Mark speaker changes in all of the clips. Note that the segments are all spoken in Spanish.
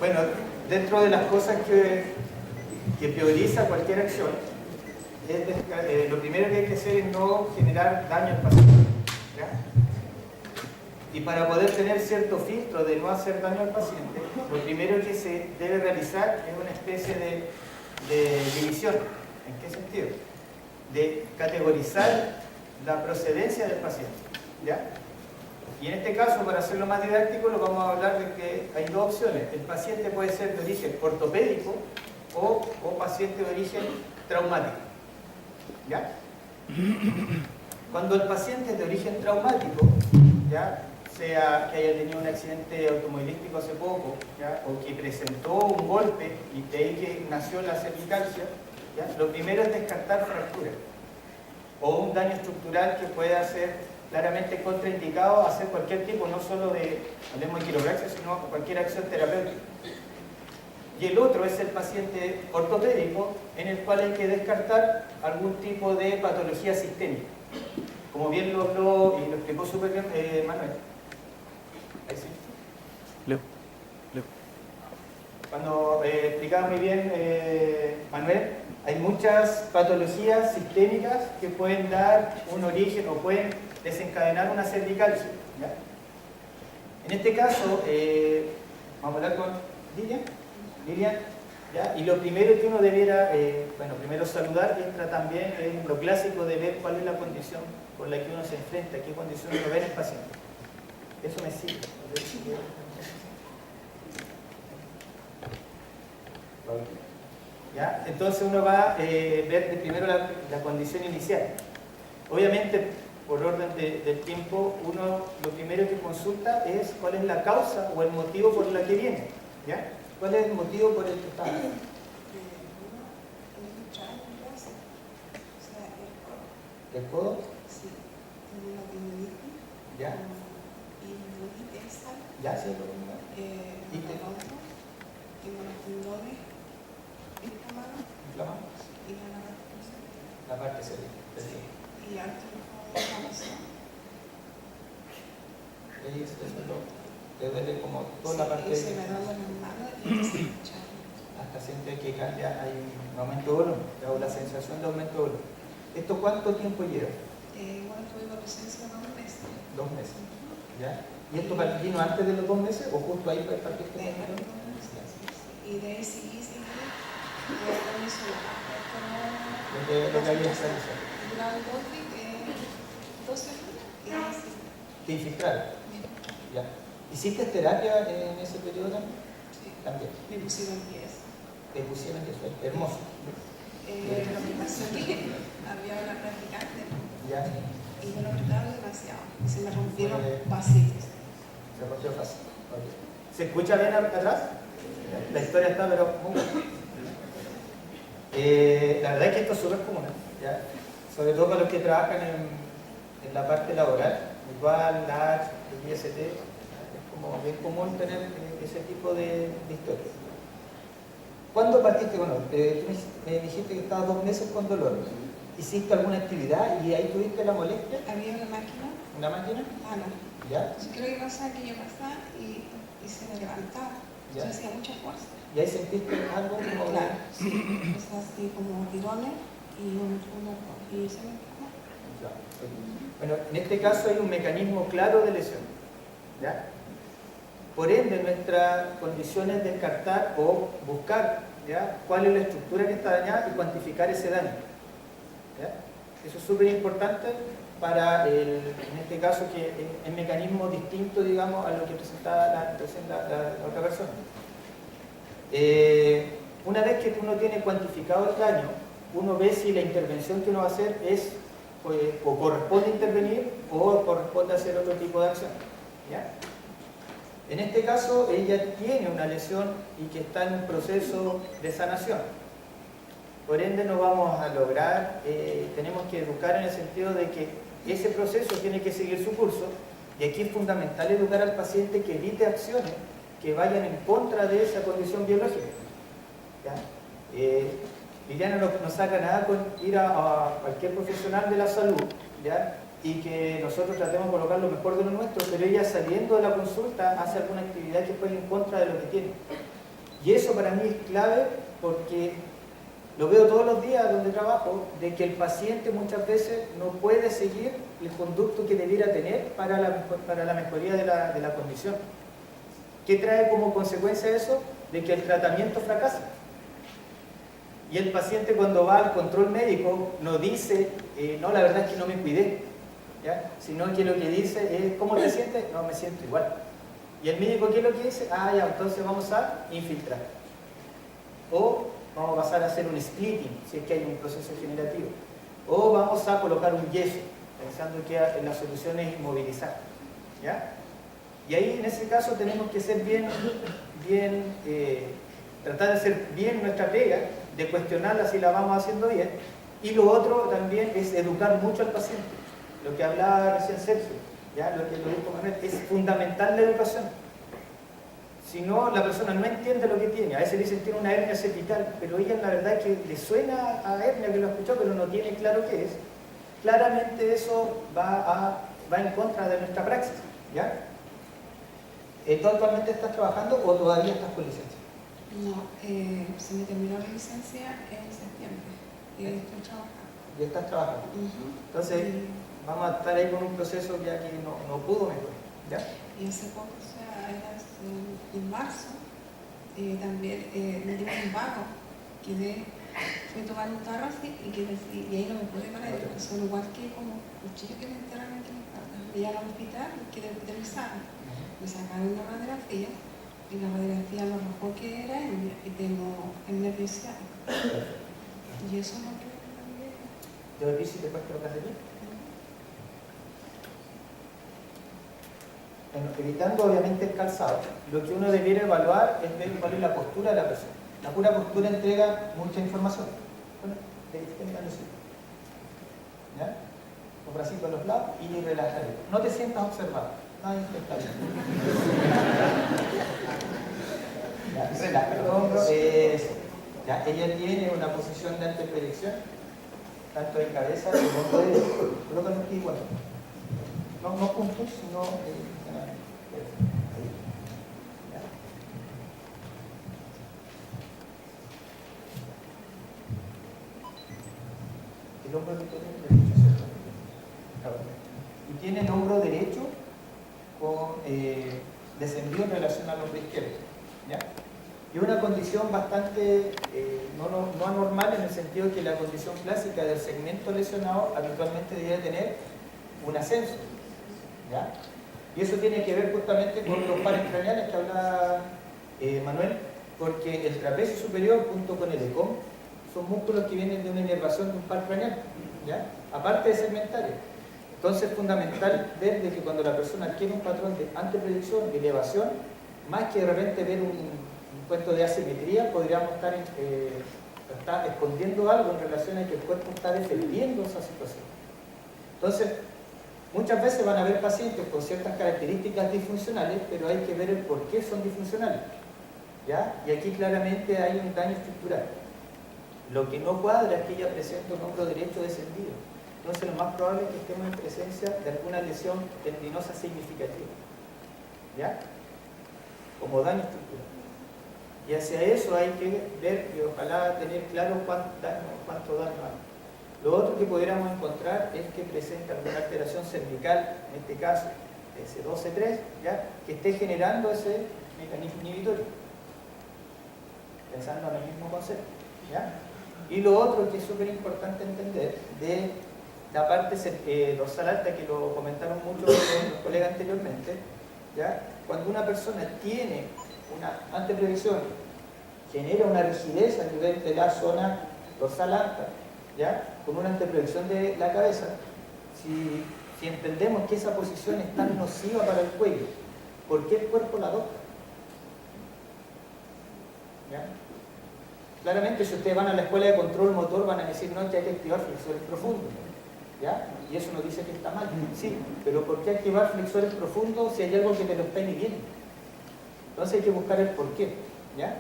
Speaker 1: Bueno, dentro de las cosas que prioriza cualquier acción, lo primero que hay que hacer es no generar daño al paciente, ¿ya? Y para poder tener cierto filtro de no hacer daño al paciente, lo primero que se debe realizar es una especie de división. ¿En qué sentido? De categorizar la procedencia del paciente, ¿ya? Y en este caso, para hacerlo más didáctico, lo vamos a hablar de que hay dos opciones. El paciente puede ser de origen ortopédico o paciente de origen traumático, ¿ya? Cuando el paciente es de origen traumático, ¿ya? Sea que haya tenido un accidente automovilístico hace poco, ¿ya? O que presentó un golpe y de ahí que nació la cervicalgia, ¿ya? Lo primero es descartar fractura o un daño estructural que pueda ser claramente contraindicado a hacer cualquier tipo, no solo de, hablemos de quiropraxia, sino cualquier acción terapéutica. Y el otro es el paciente ortopédico, en el cual hay que descartar algún tipo de patología sistémica, como bien lo habló y lo explicó súper bien Manuel. Ahí sí.
Speaker 2: Leo.
Speaker 1: Cuando explicaba muy bien Manuel, hay muchas patologías sistémicas que pueden dar un origen o pueden desencadenar una cervicalgia, ¿ya? En este caso, vamos a hablar con Lilian, ¿ya? Y lo primero que uno debiera, bueno, primero saludar, y entra también en lo clásico de ver cuál es la condición por la que uno se enfrenta, qué condición uno ve en el paciente. Eso me sirve. ¿Ya? Entonces uno va a ver primero la condición inicial. Obviamente, por orden del tiempo, uno lo primero que consulta es cuál es la causa o el motivo por el que viene, ¿ya? ¿Cuál es el motivo por el que está? ¿El codo?
Speaker 3: Sí, tengo una tendinitis.
Speaker 1: ¿Ya?
Speaker 3: Y una tensa.
Speaker 1: ¿Ya? ¿Sí? ¿Y te
Speaker 3: tengo los tendones inflamados.
Speaker 1: inflamamos?
Speaker 3: Y la
Speaker 1: La parte cervical.
Speaker 3: sí. Y antes de la inflamación.
Speaker 1: Ahí te duele como toda la parte.
Speaker 3: Se me duele las manos y se me hincha.
Speaker 1: Hasta siente que cambia, hay un aumento de volumen, o la sensación de aumento de volumen. ¿Esto cuánto tiempo lleva?
Speaker 3: Bueno, tuve adolescencia 2 meses.
Speaker 1: 2 meses. ¿Ya? ¿Y esto vino antes de los 2 meses o justo ahí para el partido?
Speaker 3: Y de ahí seguí. Con eso
Speaker 1: Lo que había realizado.
Speaker 3: Duraba el bote 12 días y ahí sí.
Speaker 1: ¿Te infiltraron? ¿Ya? ¿Hiciste terapia en ese periodo también?
Speaker 3: Sí.
Speaker 1: También.
Speaker 3: Me pusieron pies.
Speaker 1: Te pusieron eso, hermoso.
Speaker 3: Lo que pasó es que había una practicante
Speaker 1: ¿Ya?
Speaker 3: y me lo apretaron demasiado. Y se me rompieron
Speaker 1: Fue-
Speaker 3: vasitos.
Speaker 1: Se rompió fácil. Okay. ¿Se escucha bien atrás? La historia está, pero muy buena. La verdad es que esto es súper común, ¿ya? Sobre todo para los que trabajan en la parte laboral, igual, LAC, el IST, es como bien común tener ese tipo de historias. ¿Cuándo partiste? Bueno, tú me dijiste que estabas 2 meses con dolor. ¿Hiciste alguna actividad y ahí tuviste la molestia?
Speaker 3: Había una máquina,
Speaker 1: ¿Una máquina?
Speaker 3: Ana.
Speaker 1: ¿Ya?
Speaker 3: Entonces, creo que pasaba que yo pasaba y se me levantaba.
Speaker 1: Ya.
Speaker 3: Yo hacía mucha fuerza.
Speaker 1: ¿Y ahí sentiste algo como de...
Speaker 3: Claro, sí. O sea, así como tirones y y se me enfermó.
Speaker 1: Ya, ok. Bueno, en este caso hay un mecanismo claro de lesión, ¿ya? Por ende, nuestra condición es descartar o buscar, ¿ya?, cuál es la estructura que está dañada y cuantificar ese daño, ¿ya? Eso es súper importante para, en este caso, que es un mecanismo distinto, digamos, a lo que presentaba la otra persona. Una vez que uno tiene cuantificado el daño, uno ve si la intervención que uno va a hacer es o corresponde intervenir o corresponde hacer otro tipo de acción, ¿ya? En este caso, ella tiene una lesión y que está en un proceso de sanación. Por ende, no vamos a lograr, tenemos que educar en el sentido de que ese proceso tiene que seguir su curso, y aquí es fundamental educar al paciente que evite acciones que vayan en contra de esa condición biológica, ¿ya? Liliana no saca nada con ir a cualquier profesional de la salud, ¿ya?, y que nosotros tratemos de colocar lo mejor de lo nuestro, pero ella, saliendo de la consulta, hace alguna actividad que fue en contra de lo que tiene. Y eso para mí es clave porque lo veo todos los días donde trabajo, de que el paciente muchas veces no puede seguir el conducto que debiera tener para la mejoría de la condición. ¿Qué trae como consecuencia eso? De que el tratamiento fracasa. Y el paciente cuando va al control médico no dice, no, la verdad es que no me cuidé, ¿ya? Sino que lo que dice es, ¿cómo te sientes? No, me siento igual. Y el médico, ¿qué es lo que dice? Ah, ya, entonces vamos a infiltrar. O vamos a pasar a hacer un splitting, si es que hay un proceso generativo. O vamos a colocar un yeso, pensando que la solución es inmovilizar, ¿ya? Y ahí, en ese caso, tenemos que ser tratar de hacer bien nuestra pega, de cuestionarla si la vamos haciendo bien. Y lo otro también es educar mucho al paciente. Lo que hablaba recién Sergio, ¿ya? Lo que lo dijo Manuel, es fundamental la educación. Si no, la persona no entiende lo que tiene. A veces dicen tiene una hernia cervical, pero ella la verdad es que le suena a hernia, que lo escuchó, pero no tiene claro qué es. Claramente eso va en contra de nuestra praxis, ¿ya? ¿Tú actualmente estás trabajando o todavía estás con licencia?
Speaker 3: No, se me terminó la licencia en septiembre y estoy trabajando.
Speaker 1: Ya estás trabajando. Entonces, vamos a estar ahí con un proceso ya que no pudo mejorar, ¿ya?
Speaker 3: Y hace poco, o sea, en marzo, también me dio un vago, fui a tomar un tarro así y ahí no me pude parar, son igual que como cuchillos que me enterran aquí en la espalda. Me llegaron al hospital y quedé hospitalizada. Me sacaron una radiografía y la radiografía me arrojó que era hernia y tengo hernia disciática. Y eso no quiero que también.
Speaker 1: ¿Te doy si te cuesta lo que hace aquí? Bueno, evitando obviamente el calzado, lo que uno debiera evaluar es ver cuál es la postura de la persona. La pura postura entrega mucha información. Bueno, ¿ya? Los bracitos a los lados y relajar. No te sientas observado. Nadie te está viendo. Relaja el hombro. Ya, ella tiene una posición de anteproyección, tanto de cabeza como hombro derecho. Coloca los pies igual. No juntos, sino el hombro derecho, ¿cierto? Y tiene el hombro derecho descendido en relación al hombro izquierdo, ¿ya? Y una condición bastante no anormal, en el sentido de que la condición clásica del segmento lesionado habitualmente debe tener un ascenso, ¿ya? Y eso tiene que ver justamente con los pares craneales que hablaba Manuel, porque el trapecio superior junto con el ECOM son músculos que vienen de una inervación de un par craneal, ¿ya? Aparte de segmentario. Entonces es fundamental ver de que cuando la persona adquiere un patrón de anteproyección, de elevación, más que de repente ver un cuento de asimetría, podríamos estar escondiendo algo en relación a que el cuerpo está defendiendo esa situación. Entonces, muchas veces van a haber pacientes con ciertas características disfuncionales, pero hay que ver el por qué son disfuncionales, ¿ya? Y aquí claramente hay un daño estructural. Lo que no cuadra es que ella presenta un hombro derecho descendido. Entonces lo más probable es que estemos en presencia de alguna lesión tendinosa significativa, ¿ya? Como daño estructural. Y hacia eso hay que ver y ojalá tener claro cuánto daño hay. Lo otro que pudiéramos encontrar es que presenta alguna alteración cervical, en este caso C2, C3, ¿ya? Que esté generando ese mecanismo inhibitorio, pensando en el mismo concepto, ¿ya? Y lo otro que es súper importante entender de la parte dorsal alta, que lo comentaron mucho los colegas anteriormente, ¿ya? Cuando una persona tiene una anteproyección, genera una rigidez a nivel de la zona dorsal alta, ¿ya? Con una anteproyección de la cabeza, si entendemos que esa posición es tan nociva para el cuello, ¿por qué el cuerpo la adopta? ¿Ya? Claramente, si ustedes van a la escuela de control motor, van a decir, no, que hay que activar flexores profundos, ¿ya? Y eso nos dice que está mal. Sí, pero ¿por qué activar flexores profundos si hay algo que te lo está inhibiendo? Entonces hay que buscar el porqué, ¿ya?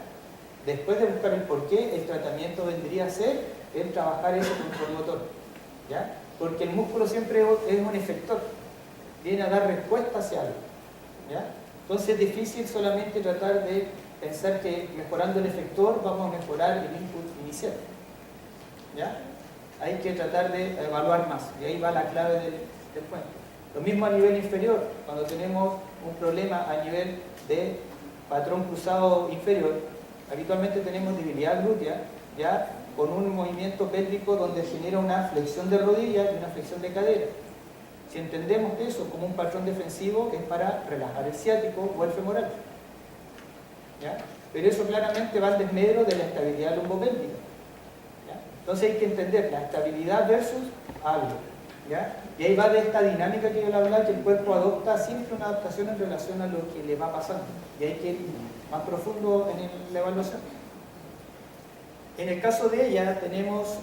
Speaker 1: Después de buscar el porqué, el tratamiento vendría a ser el trabajar ese control motor, ¿ya? Porque el músculo siempre es un efector, viene a dar respuesta hacia algo, ¿ya? Entonces es difícil solamente tratar de pensar que mejorando el efector vamos a mejorar el input inicial. ¿Ya? Hay que tratar de evaluar más, y ahí va la clave del cuento. Lo mismo a nivel inferior, cuando tenemos un problema a nivel de patrón cruzado inferior, habitualmente tenemos debilidad glútea, ya con un movimiento pélvico donde genera una flexión de rodilla y una flexión de cadera. Si entendemos eso como un patrón defensivo, es para relajar el ciático o el femoral. ¿Ya? Pero eso claramente va al desmedro de la estabilidad lumbopélvica. ¿Ya? Entonces hay que entender la estabilidad versus algo. ¿Ya? Y ahí va de esta dinámica que yo le hablaba, que el cuerpo adopta siempre una adaptación en relación a lo que le va pasando. Y hay que ir más profundo en la evaluación. En el caso de ella tenemos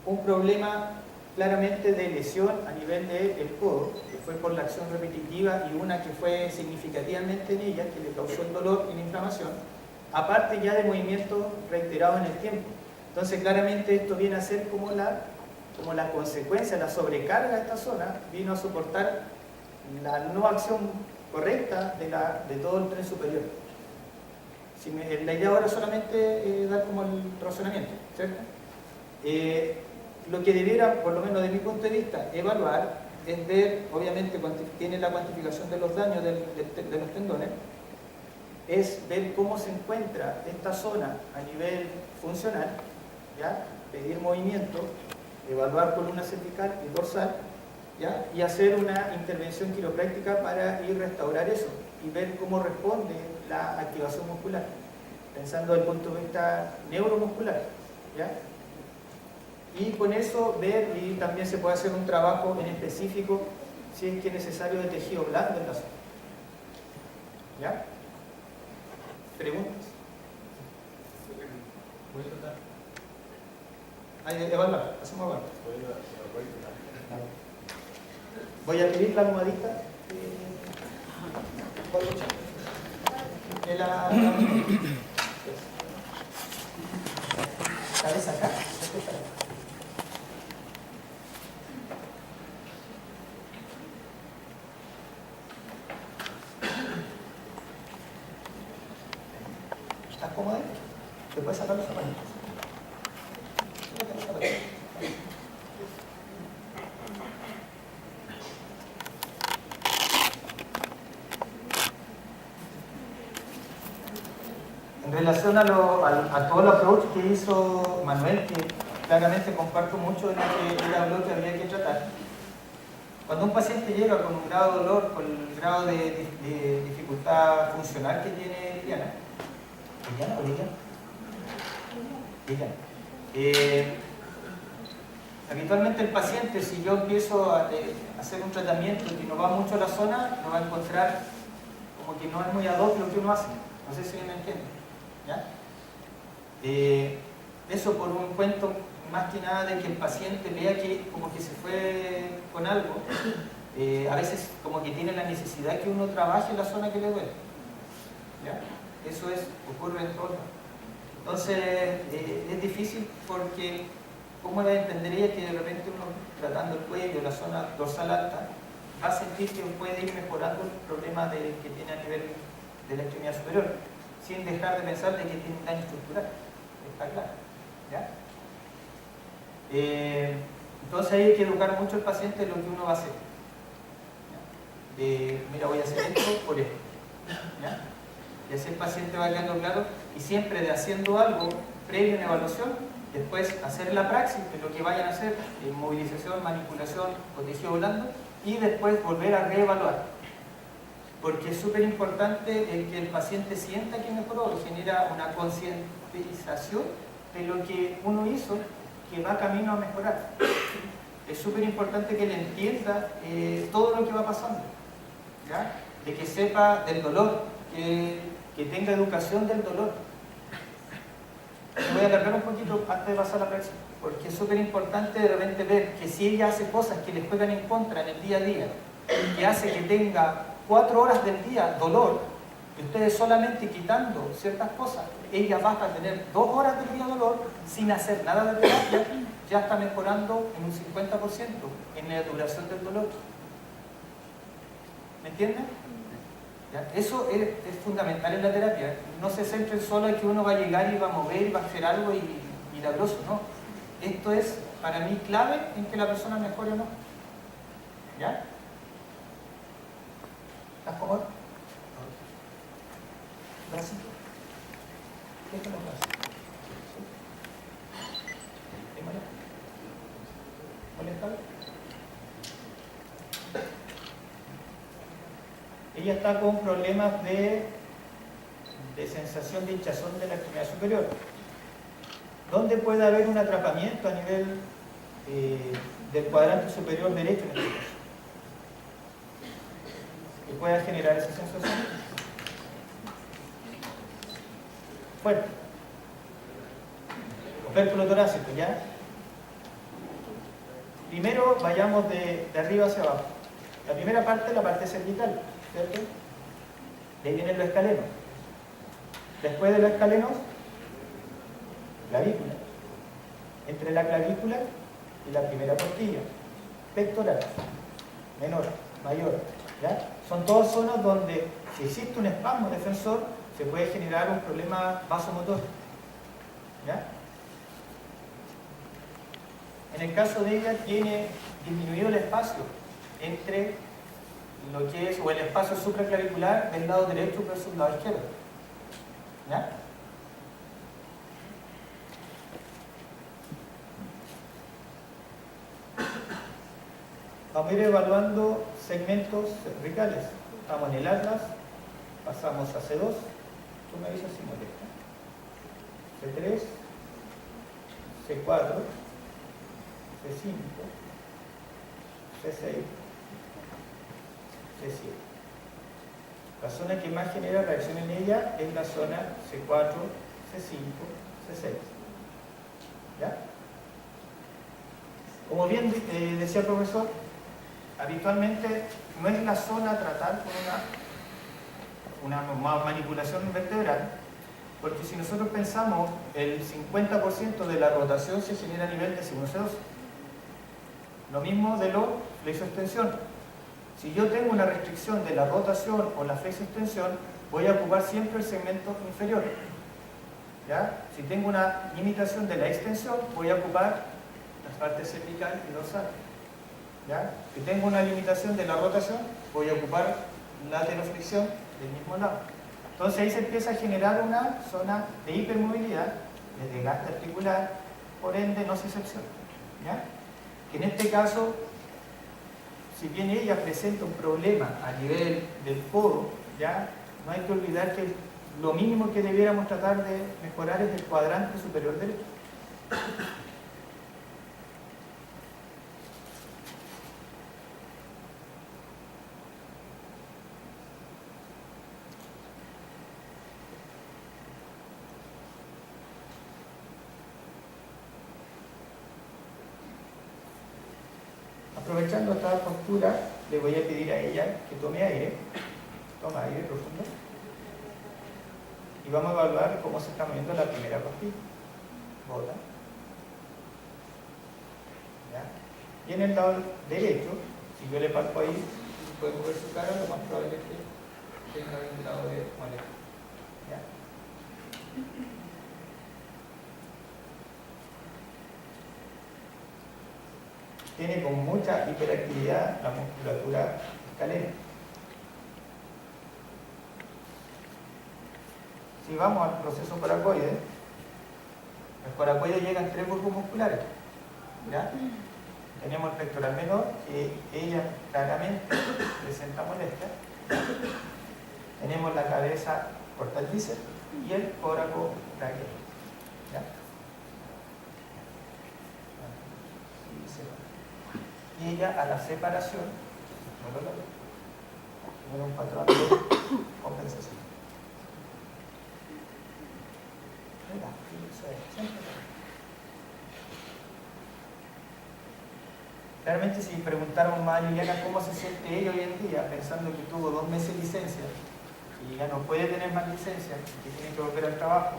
Speaker 1: un problema claramente de lesión a nivel del codo, que fue por la acción repetitiva y una que fue significativamente en ella, que le causó el dolor y la inflamación, aparte ya de movimientos reiterados en el tiempo. Entonces claramente esto viene a ser como la consecuencia, la sobrecarga de esta zona vino a soportar la no acción correcta de todo el tren superior. La idea ahora es solamente dar como el razonamiento, ¿cierto? Lo que debiera, por lo menos de mi punto de vista, evaluar es ver, obviamente tiene la cuantificación de los daños de los tendones, es ver cómo se encuentra esta zona a nivel funcional, ¿ya? Pedir movimiento, evaluar columna cervical y dorsal, ¿ya? Y hacer una intervención quiropráctica para ir a restaurar eso y ver cómo responde la activación muscular, pensando desde el punto de vista neuromuscular, ¿ya? Y con eso ver, y también se puede hacer un trabajo en específico si es que es necesario de tejido blando en la zona. ¿Ya? ¿Preguntas?
Speaker 2: Voy a tratar.
Speaker 1: Evaluar, hacemos evaluar. Voy a pedir la almohadita de la cabeza acá. ¿Estás cómodo? ¿Te puedes sacar los zapatos? En relación a todo el approach que hizo Manuel, que claramente comparto mucho de lo que él habló que había que tratar, cuando un paciente llega con un grado de dolor, con el grado de dificultad funcional que tiene Liliana, habitualmente el paciente, si yo empiezo a hacer un tratamiento que no va mucho a la zona, lo va a encontrar como que no es muy ad hoc lo que uno hace. No sé si me entienden. ¿Ya? Eso por un cuento más que nada de que el paciente vea que como que se fue con algo, a veces como que tiene la necesidad que uno trabaje en la zona que le duele. ¿Ya? Eso ocurre en todo. Entonces es difícil porque ¿cómo entendería que de repente uno tratando el cuello, la zona dorsal alta, va a sentir que puede ir mejorando el problema que tiene a nivel de la extremidad superior, sin dejar de pensar de que tiene un daño estructural? Está claro. ¿Ya? Entonces hay que educar mucho al paciente en lo que uno va a hacer. Mira, voy a hacer esto por esto. ¿Ya? Y así el paciente va quedando claro, y siempre de haciendo algo previo a una evaluación, después hacer la praxis de lo que vayan a hacer, movilización, manipulación o tejido blando, y después volver a reevaluar. Porque es súper importante que el paciente sienta que mejoró y genera una concientización de lo que uno hizo que va camino a mejorar. Es súper importante que él entienda todo lo que va pasando, ¿ya? De que sepa del dolor, que tenga educación del dolor. Voy a alargar un poquito antes de pasar a la praxis, porque es súper importante de repente ver que si ella hace cosas que le juegan en contra en el día a día, que hace que tenga 4 horas del día dolor, y ustedes solamente quitando ciertas cosas, ella va a tener 2 horas del día dolor sin hacer nada de terapia, ya está mejorando en un 50% en la duración del dolor. ¿Me entienden? ¿Ya? Eso es fundamental en la terapia. No se centren solo en que uno va a llegar y va a mover y va a hacer algo y milagroso, no. Esto es para mí clave en que la persona mejore o no. ¿Ya? ¿Estás cómodo? Gracias. Déjalo pasar. ¿Te molesta? Ella está con problemas de sensación de hinchazón de la extremidad superior. ¿Dónde puede haber un atrapamiento a nivel del cuadrante superior derecho en este caso? Que pueda generar esa sensación. Fuerte. Opérculo torácico, ¿ya? Primero vayamos de arriba hacia abajo. La primera parte, la parte cervical, ¿cierto? De ahí vienen los escalenos. Después de los escalenos, clavícula. Entre la clavícula y la primera costilla. Pectoral, menor, mayor. ¿Ya? Son todas zonas donde, si existe un espasmo defensor, se puede generar un problema vasomotor. ¿Ya? En el caso de ella, tiene disminuido el espacio entre lo que es, o el espacio supraclavicular del lado derecho versus el lado izquierdo. ¿Ya? Vamos a ir evaluando segmentos cervicales. Estamos en el atlas, pasamos a C2, tú me avisas si molesta. C3, C4, C5, C6, C7. La zona que más genera reacción en ella es la zona C4, C5, C6. ¿Ya? Como bien decía el profesor, habitualmente no es la zona a tratar con una manipulación vertebral, porque si nosotros pensamos, el 50% de la rotación se genera a nivel de C1, C2. Lo mismo de la flexo-extensión. Si yo tengo una restricción de la rotación o la flexo-extensión, voy a ocupar siempre el segmento inferior. ¿Ya? Si tengo una limitación de la extensión, voy a ocupar la parte cervical y dorsal. ¿Ya? Si tengo una limitación de la rotación, voy a ocupar la lateroflexión del mismo lado. Entonces ahí se empieza a generar una zona de hipermovilidad, de desgaste articular, por ende no se excepciona. ¿Ya? Que en este caso, si bien ella presenta un problema a nivel del codo, ¿ya? No hay que olvidar que lo mínimo que debiéramos tratar de mejorar es el cuadrante superior derecho. Aprovechando esta postura, le voy a pedir a ella que tome aire. Toma aire profundo. Y vamos a evaluar cómo se está moviendo la primera costilla. Bota. ¿Ya? Y en el lado derecho, si yo le palpo ahí, puede mover su cara, lo más probable es que tenga un grado de molestia. ¿Ya? Tiene con mucha hiperactividad la musculatura escalera. Si vamos al proceso coracoide, el coracoide llega en tres grupos musculares. ¿Ya? Tenemos el pectoral menor, que ella claramente presenta molestia. Tenemos la cabeza corta el bíceps y el coraco braquial. ¿Ya? Y ella a la separación no lo logra. Tiene un patrón de compensación. Realmente si preguntáramos más a Liliana cómo se siente ella hoy en día, pensando que tuvo 2 meses de licencia y ya no puede tener más licencia, que tiene que volver al trabajo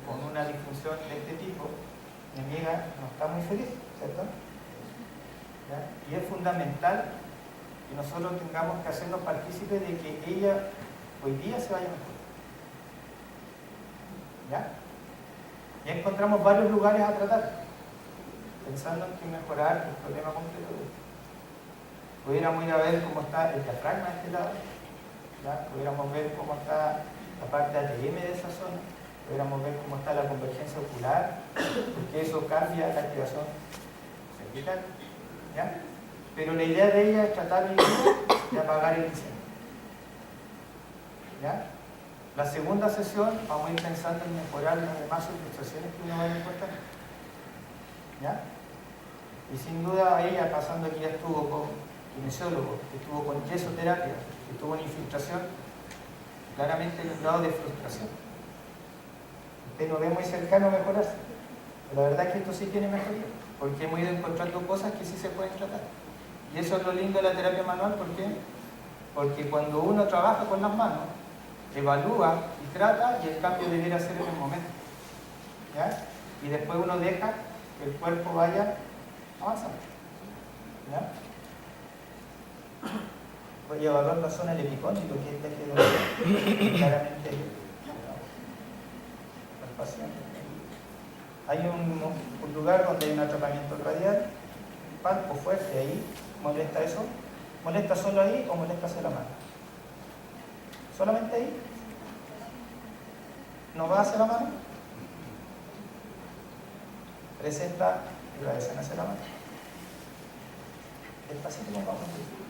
Speaker 1: con una disfunción de este tipo, mi amiga no está muy feliz, ¿cierto? ¿Ya? Y es fundamental que nosotros tengamos que hacernos partícipes de que ella hoy día se vaya mejor. ¿Ya? Ya encontramos varios lugares a tratar, pensando en que mejorar el problema completo de esto. Pudiéramos ir a ver cómo está el diafragma de este lado, ¿ya? Pudiéramos ver cómo está la parte ATM de esa zona, pudiéramos ver cómo está la convergencia ocular, porque eso cambia la activación cervical, ¿ya? Pero la idea de ella es tratar de apagar el incendio, ¿ya? La segunda sesión vamos a ir pensando en mejorar las demás ilustraciones que uno va a encontrar, ¿ya? Y sin duda ella, pasando que ya estuvo con kinesiólogo, que estuvo con yesoterapia, que estuvo en infiltración, claramente hay un grado de frustración. Usted no ve muy cercano a mejorarse, pero la verdad es que esto sí tiene mejoría, porque hemos ido encontrando cosas que sí se pueden tratar. Y eso es lo lindo de la terapia manual, ¿por qué? Porque cuando uno trabaja con las manos, evalúa y trata, y el cambio debiera ser en el momento, ¿ya? Y después uno deja que el cuerpo vaya avanzando, ¿ya? Voy a evaluar la zona del epicóndilo, que es esta que lo claramente el paciente. Hay un lugar donde hay un atrapamiento radial, palpo fuerte ahí, ¿molesta eso? ¿Molesta solo ahí o molesta hacia la mano? ¿Solamente ahí? ¿No va hacia la mano? Presenta y va hacia la mano. Despacito como vamos a hacer.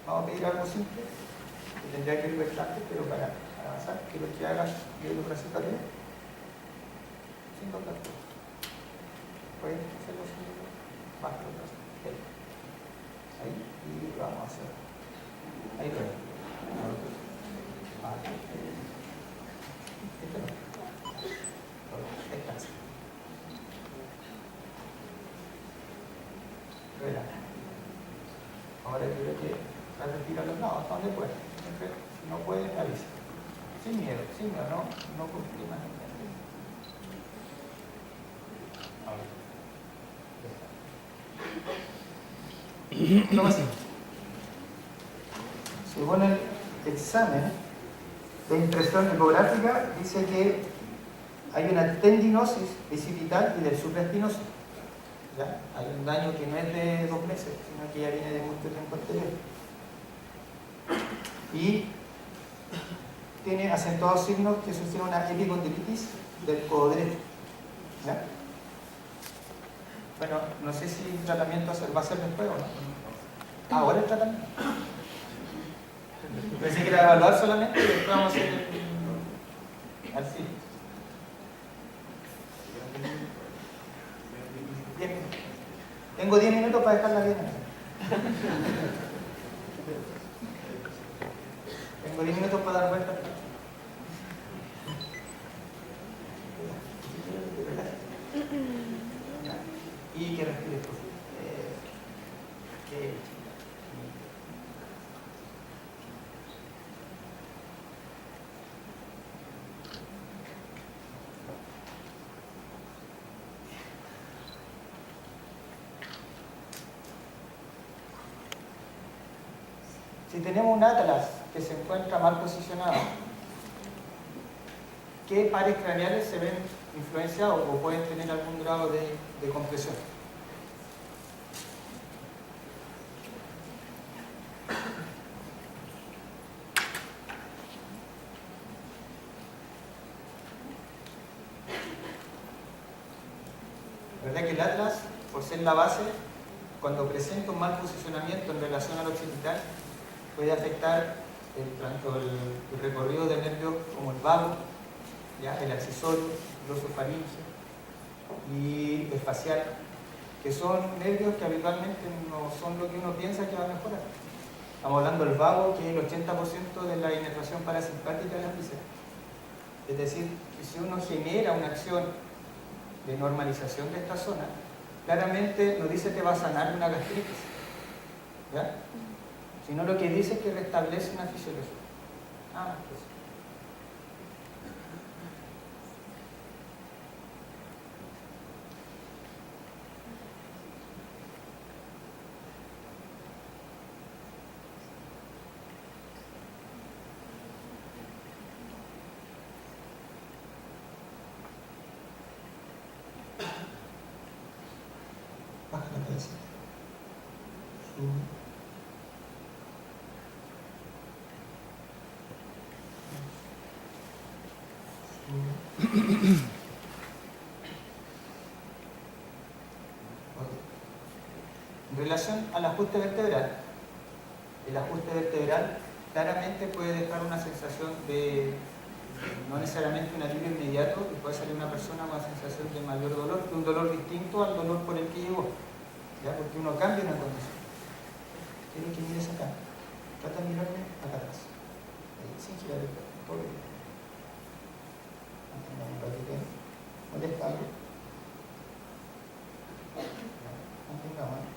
Speaker 1: Vamos a pedir algo simple, que tendría que ir bastante, pero para avanzar, que lo que hagan y los bracitos arriba, sin tocar todo. Pueden hacerlo sin tocar, bajo los brazos. Ahí, y vamos a hacer. Ahí lo ven. Esto no. Descansa. Relaja. Ahora yo creo que retira los lados, hasta donde puede. Si no puede, avisa. Sin miedo, no complica más. No así. Según el examen de impresión ecográfica, dice que hay una tendinosis bicipital y del supraespinoso. ¿Ya? Hay un daño que no es de 2 meses, sino que ya viene de mucho tiempo anterior. Y tiene acentuados signos que sugieren una epicondilitis del codo derecho. ¿Ya? Bueno, no sé si el tratamiento va a ser después o no. Ahora el tratamiento. Pensé que era evaluar solamente y después vamos a hacer así. 10 minutos. Tengo 10 minutos para dejarla bien. Tengo 10 minutos para dar vuelta. Y que respire profundo. Si tenemos un atlas que se encuentra mal posicionado, ¿qué pares craneales se ven influenciados o pueden tener algún grado de compresión? ¿Verdad que el atlas, por ser la base, cuando presenta un mal posicionamiento en relación al occipital, puede afectar tanto el recorrido de nervios como el vago, ¿ya? El accesorio, el osofaringeo y el facial, que son nervios que habitualmente no son lo que uno piensa que va a mejorar. Estamos hablando del vago, que es el 80% de la inervación parasimpática de las vísceras. Es decir, que si uno genera una acción de normalización de esta zona, claramente no dice que va a sanar una gastritis, ¿ya? Sino lo que dice es que restablece una fisiología. Ah, pues. En relación al ajuste vertebral, el ajuste vertebral claramente puede dejar una sensación de, no necesariamente un alivio inmediato, y puede salir una persona con una sensación de mayor dolor, que un dolor distinto al dolor por el que llegó, ¿ya? Porque uno cambia una condición. Quiero que mires acá, trata de mirarme acá atrás, ahí, sin girar el cuerpo, todo bien. Mantengamos un ratito ahí. ¿Molesta algo? Mantengamos.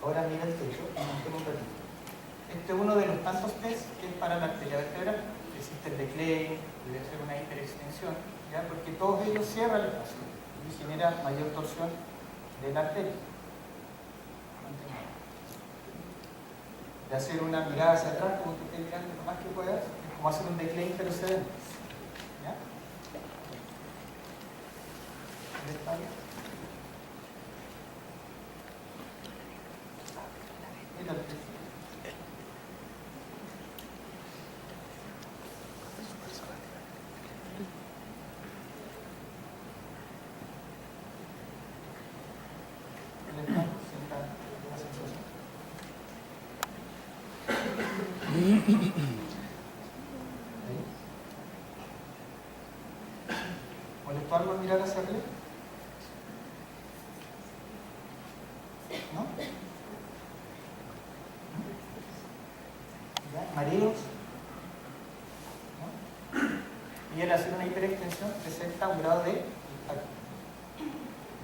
Speaker 1: Ahora mira el techo y mantén un ratito. Este es uno de los tantos test que es para la arteria vertebral. Existe el de Klein, debe ser una hiperextensión, ¿ya? Porque todos ellos cierran el espacio y genera mayor torsión de la arteria. De hacer una mirada hacia atrás, como tú estés mirando lo más que puedas, es como hacer un de Klein pero sedente. ¿Ya? ¿De espalda? Mira el techo. ¿Molestó algo mirar hacia arriba? ¿No? ¿Ya? ¿Mareos? ¿No? Y al hacer una hiperextensión presenta un grado de impacto.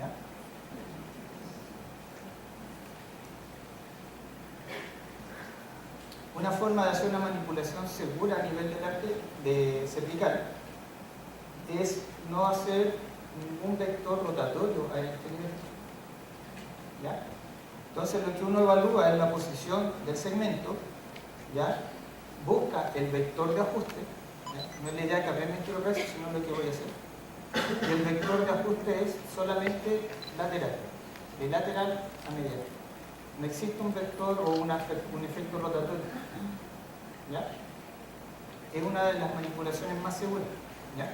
Speaker 1: ¿Ya? Una forma de hacer una manipulación segura a nivel del arte de cervical es no hacer ningún vector rotatorio a este nivel. ¿Ya? Entonces lo que uno evalúa es la posición del segmento, ¿ya? Busca el vector de ajuste, ¿ya? No es la idea que aprendan quiropraxia, sino lo que voy a hacer. Y el vector de ajuste es solamente lateral, de lateral a medial. No existe un vector o un efecto rotatorio, ¿ya? Es una de las manipulaciones más seguras, ¿ya?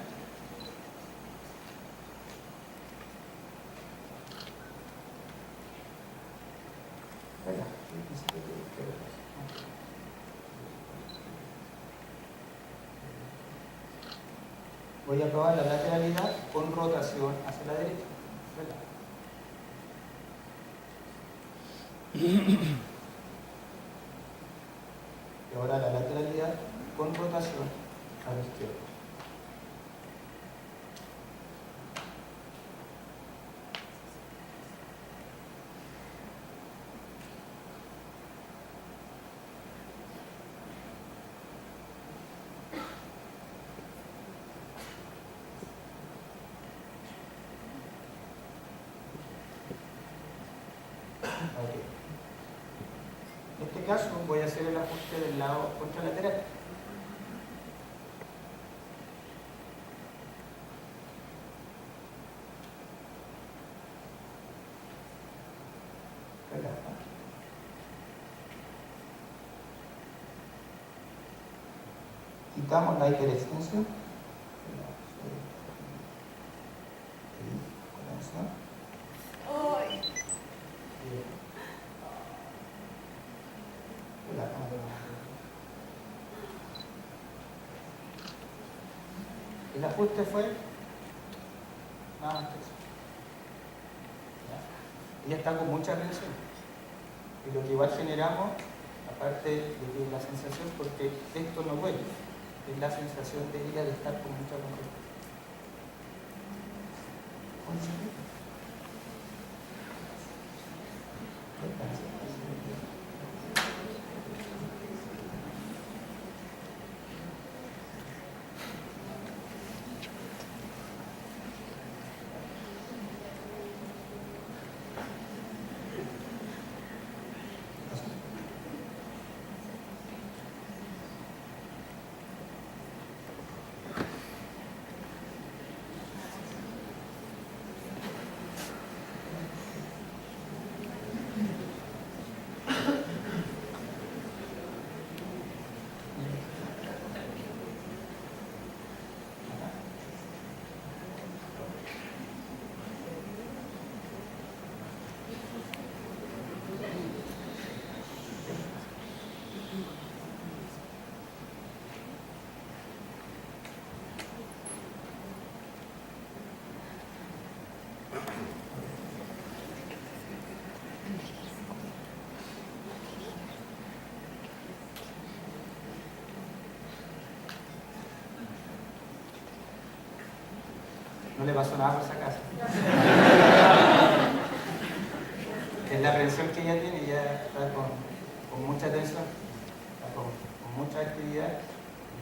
Speaker 1: Voy a probar la lateralidad con rotación hacia la derecha. Y ahora la lateralidad con rotación a la izquierda. Okay. En este caso voy a hacer el ajuste del lado contralateral. Quitamos la hiperextensión. El ajuste fue nada más que eso. ¿Ya? Ella está con mucha tensión. Y lo que igual generamos, aparte de que la sensación, porque esto no duele, es la sensación de ella de estar con mucha congestión. No le pasó nada por esa casa. Es la atención que ella tiene, ella está con mucha atención, está con mucha actividad,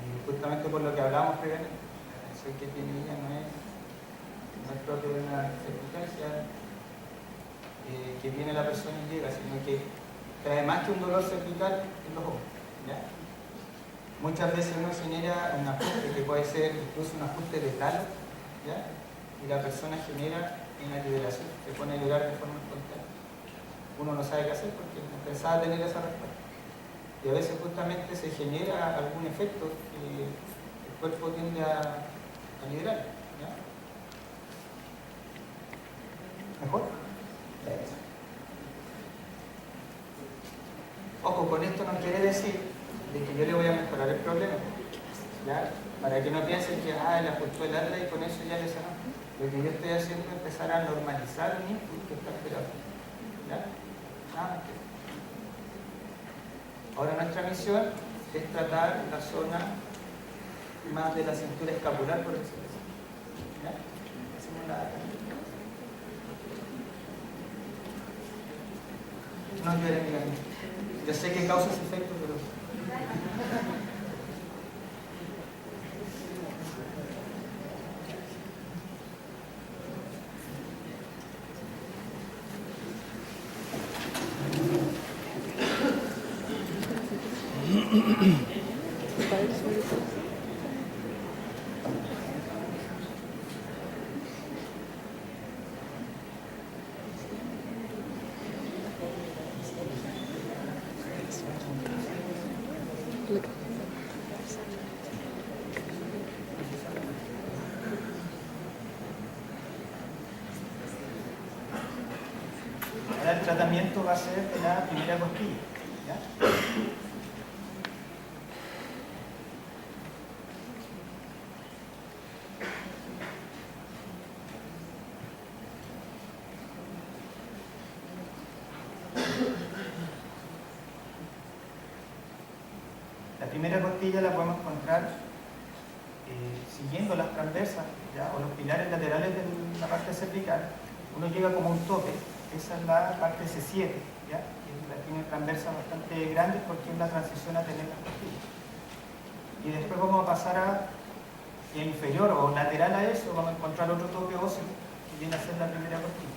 Speaker 1: y justamente por lo que hablábamos previamente, la atención que tiene ella no es propio de una circunstancia que viene la persona y llega, sino que trae más que un dolor cervical en los ojos. ¿Ya? Muchas veces uno genera un ajuste que puede ser incluso un ajuste de talo, ¿ya? Y la persona genera una liberación, se pone a llorar de forma espontánea. Uno no sabe qué hacer porque no pensaba tener esa respuesta. Y a veces justamente se genera algún efecto que el cuerpo tiende a liberar. ¿Ya? ¿Mejor? Ojo, con esto no quiere decir de que yo le voy a mejorar el problema, ¿ya? Para que no piensen que le ajustó el ala y con eso ya le sanó. Lo que yo estoy haciendo es empezar a normalizar un input que está esperando, ¿ya? Ahora nuestra misión es tratar la zona más de la cintura escapular, por decirlo así. ¿Ya? Hacemos la... No lloren, díganme. Yo sé que causa ese efecto, pero... Ahora el tratamiento va a ser de la primera costilla, ¿ya? La primera costilla la podemos encontrar siguiendo las transversas, ¿ya? O los pilares laterales de la parte cervical. Uno llega como un tope, esa es la parte C7, ¿ya? Tiene transversas bastante grandes porque es la transición a tener las costillas. Y después vamos a pasar a inferior o lateral a eso, vamos a encontrar otro tope óseo que viene a ser la primera costilla.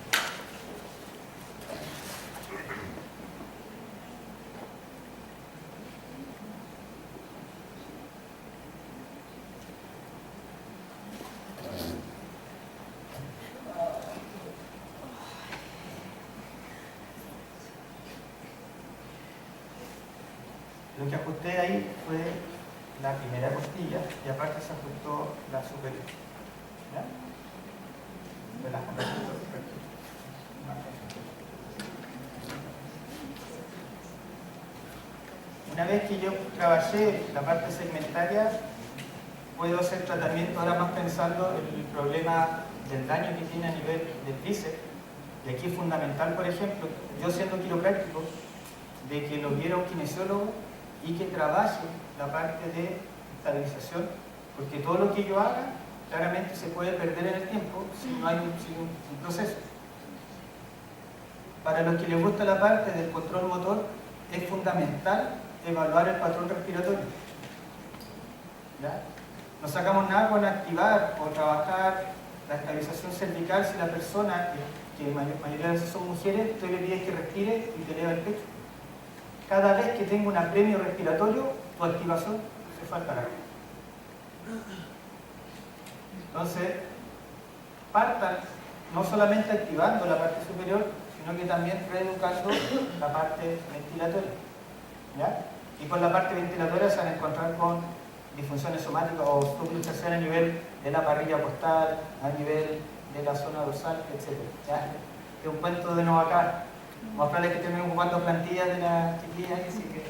Speaker 1: Lo que ajusté ahí fue la primera costilla y aparte se ajustó la superior. ¿Ya? Una vez que yo trabajé la parte segmentaria, puedo hacer tratamiento ahora más pensando en el problema del daño que tiene a nivel del bíceps. Y aquí es fundamental, por ejemplo, yo siendo quiropráctico, de que lo viera un kinesiólogo y que trabaje la parte de estabilización, porque todo lo que yo haga claramente se puede perder en el tiempo si no hay un proceso. Para los que les gusta la parte del control motor, es fundamental evaluar el patrón respiratorio. ¿Ya? No sacamos nada con activar o trabajar la estabilización cervical si la persona, que la mayoría de veces son mujeres, tú le pides que respire y te eleva el pecho. Cada vez que tenga un apremio respiratorio, tu activación se faltará. Entonces, partan no solamente activando la parte superior, sino que también reeducando la parte ventilatoria. ¿Ya? Y por la parte ventilatoria se van a encontrar con disfunciones somáticas o subluxación a nivel de la parrilla costal, a nivel de la zona dorsal, etc. ¿Ya? Es un cuento de no acá. Vamos a hablar que estén ocupando plantillas de las chiquillas, así que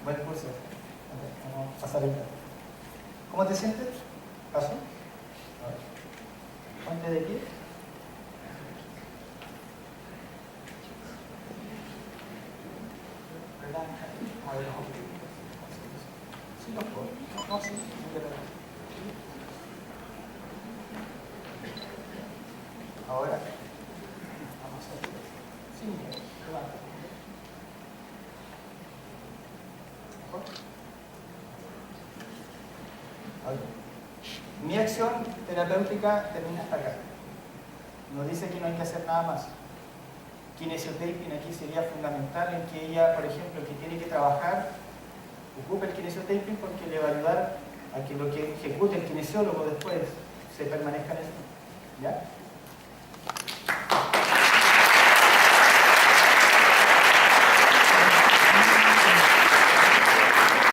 Speaker 1: buen curso. Vamos a pasar el plan. ¿Cómo te sientes? ¿Paso? A ver. Ponte de pie. Relájate. A ver los ojos. Sí, los puedo. No, sí. favor. Mi acción terapéutica termina hasta acá. No dice que no hay que hacer nada más. Kinesiotaping aquí sería fundamental en que ella, por ejemplo, que tiene que trabajar, ocupe el kinesiotaping porque le va a ayudar a que lo que ejecute el kinesiólogo después se permanezca en eso. ¿Ya?